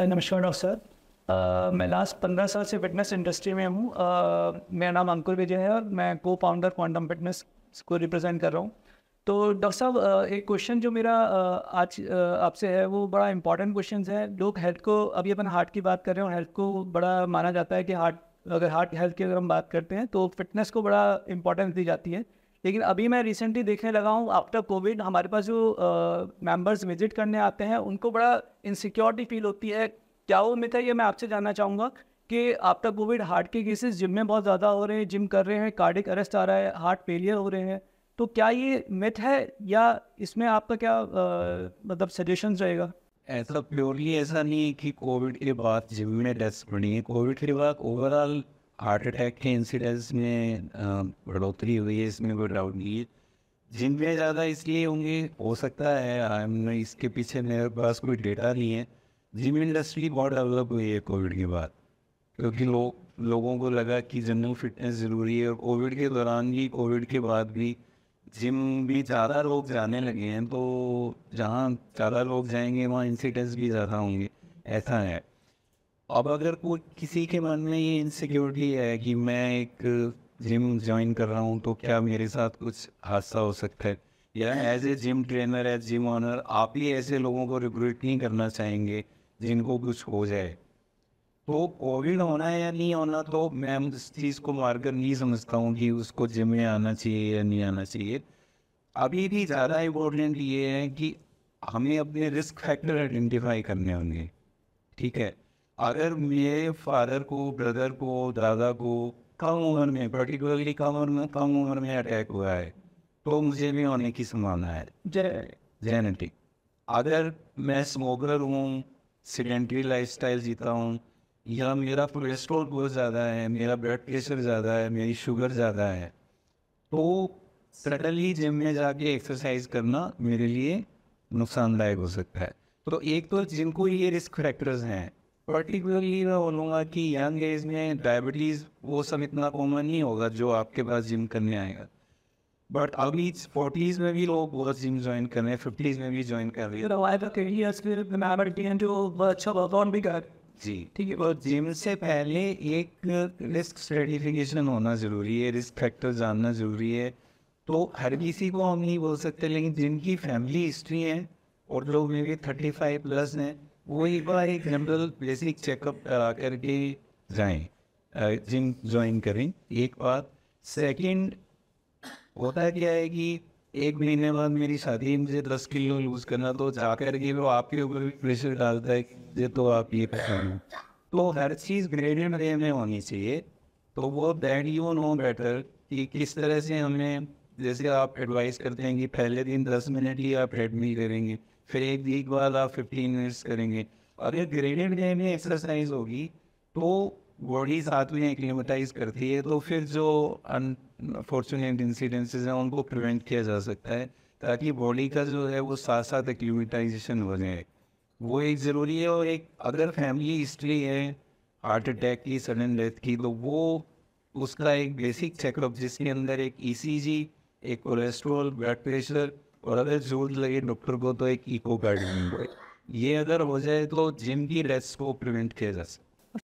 नमस्कार doctor sir. मैं last 15 साल से फिटनेस इंडस्ट्री में हूँ। मेरा नाम अंकुर विजय है और मैं को फाउंडर क्वांटम फिटनेस को रिप्रेजेंट कर रहा हूँ। तो डॉक्टर साहब, एक क्वेश्चन जो मेरा आज आपसे है वो बड़ा इंपॉर्टेंट क्वेश्चन है। लोग हेल्थ को, अभी अपन हार्ट की बात कर रहे हो, हेल्थ को बड़ा माना जाता है कि हार्ट हेल्थ की अगर हम बात करते हैं तो फिटनेस को बड़ा इंपॉर्टेंस दी जाती है। लेकिन अभी मैं रिसेंटली देखने लगा हूँ, आफ्टर कोविड हमारे पास जो मेंबर्स विजिट करने आते हैं उनको बड़ा इनसिक्योरिटी फील होती है। क्या वो मिथ है, ये मैं आपसे जानना चाहूँगा कि आफ्टर कोविड हार्ट के केसेस जिम में बहुत ज़्यादा हो रहे हैं, जिम कर रहे हैं, कार्डिक अरेस्ट आ रहा है, हार्ट फेलियर हो रहे हैं। तो क्या ये मिथ है या इसमें आपका क्या मतलब सजेशंस रहेगा? ऐसा प्योरली ऐसा नहीं है कि कोविड के बाद जिम में डेथ्स बढ़ी है। कोविड के बाद ओवरऑल हार्ट अटैक के इंसिडेंट्स में बढ़ोतरी हुई है, इसमें कोई डाउट नहीं है। जिम में ज़्यादा इसलिए होंगे, हो सकता है, इसके पीछे मेरे पास कोई डेटा नहीं है। जिम इंडस्ट्री बहुत डेवलप हुई है कोविड के बाद, क्योंकि लोगों को लगा कि जनरल फिटनेस ज़रूरी है। और कोविड के दौरान भी, कोविड के बाद भी जिम भी ज़्यादा लोग जाने लगे हैं, तो जहाँ ज़्यादा लोग जाएंगे वहाँ इंसिडेंट्स भी ज़्यादा होंगे, ऐसा है। अब अगर कोई किसी के मन में ये इनसिक्योरिटी है कि मैं एक जिम ज्वाइन कर रहा हूँ तो क्या मेरे साथ कुछ हादसा हो सकता है, या as a gym trainer, as gym owner आप ही ऐसे लोगों को रिक्रूट नहीं करना चाहेंगे जिनको कुछ हो जाए। तो कोविड होना है या नहीं होना, तो मैं इस चीज़ को मारकर नहीं समझता हूँ कि उसको जिम में आना चाहिए या नहीं आना चाहिए। अभी भी ज़्यादा इम्पोर्टेंट ये है कि हमें अपने रिस्क फैक्टर आइडेंटिफाई करने होंगे। ठीक है, अगर मेरे फादर को, ब्रदर को, दादा को कम उम्र में, पर्टिकुलरली कम उम्र में अटैक हुआ है, तो मुझे भी होने की संभावना है, जेनेटिक। अगर मैं स्मोकर हूँ, सीडेंटरी लाइफस्टाइल जीता हूँ, या मेरा कोलेस्ट्रॉल बहुत ज़्यादा है, मेरा ब्लड प्रेशर ज़्यादा है, मेरी शुगर ज़्यादा है, तो सडनली जिम में जाके एक्सरसाइज करना मेरे लिए नुकसानदायक हो सकता है। तो एक तो जिनको ये रिस्क फैक्टर्स हैं, पर्टिकुलरली मैं बोलूँगा कि यंग एज में डायबिटीज़ वो सब इतना कॉमन नहीं होगा जो आपके पास जिम करने आएगा। बट अभी 40s में भी लोग बहुत जिम ज्वाइन कर रहे हैं, 50s में भी ज्वाइन कर रहे हैं। जी, ठीक है। तो जिम से पहले एक रिस्क स्ट्रेटिफिकेशन होना ज़रूरी है, रिस्क फैक्टर जानना ज़रूरी है। तो हर किसी को हम नहीं बोल सकते, लेकिन जिनकी फैमिली हिस्ट्री है और लोग मे बी 35 प्लस हैं, वो एक बार एक जनरल बेसिक चेकअप करा करके जाएं, जिम ज्वाइन करें। एक बात। सेकंड, होता क्या है कि एक महीने बाद मेरी शादी, मुझे 10 किलो लूज करना, तो जाकर के वो आपके ऊपर भी प्रेशर डालता है कि ये तो आप ये पहचानो। तो हर चीज़ ग्रेडेड वे में होनी चाहिए। तो वो दैट यू नो बेटर कि किस तरह से हमें, जैसे आप एडवाइस करते हैं कि पहले दिन 10 मिनट ही आप ट्रेडमिल करेंगे, फिर एक वीक बाद आप 15 मिनट्स करेंगे। अगर ग्रेडेड वे में एक्सरसाइज होगी तो बॉडी साथ में एक्लिमेटाइज करती है, तो फिर जो अनफॉर्चुनेट इंसिडेंसेस हैं उनको प्रिवेंट किया जा सकता है, ताकि बॉडी का जो है वो साथ साथ एक्लिमेटाइजेशन हो जाए। वो एक ज़रूरी है। और एक अगर फैमिली हिस्ट्री है हार्ट अटैक की, सडन डेथ की, तो वो उसका एक बेसिक चेकअप जिसके अंदर एक ईसीजी, एक कोलेस्ट्रॉल, ब्लड प्रेशर, और अगर जरूरत लगे डॉक्टर को तो एक इकोकार्डियोग्राम, ये अगर हो जाए तो जिम की डेथ्स को प्रिवेंट किया जा सकता है।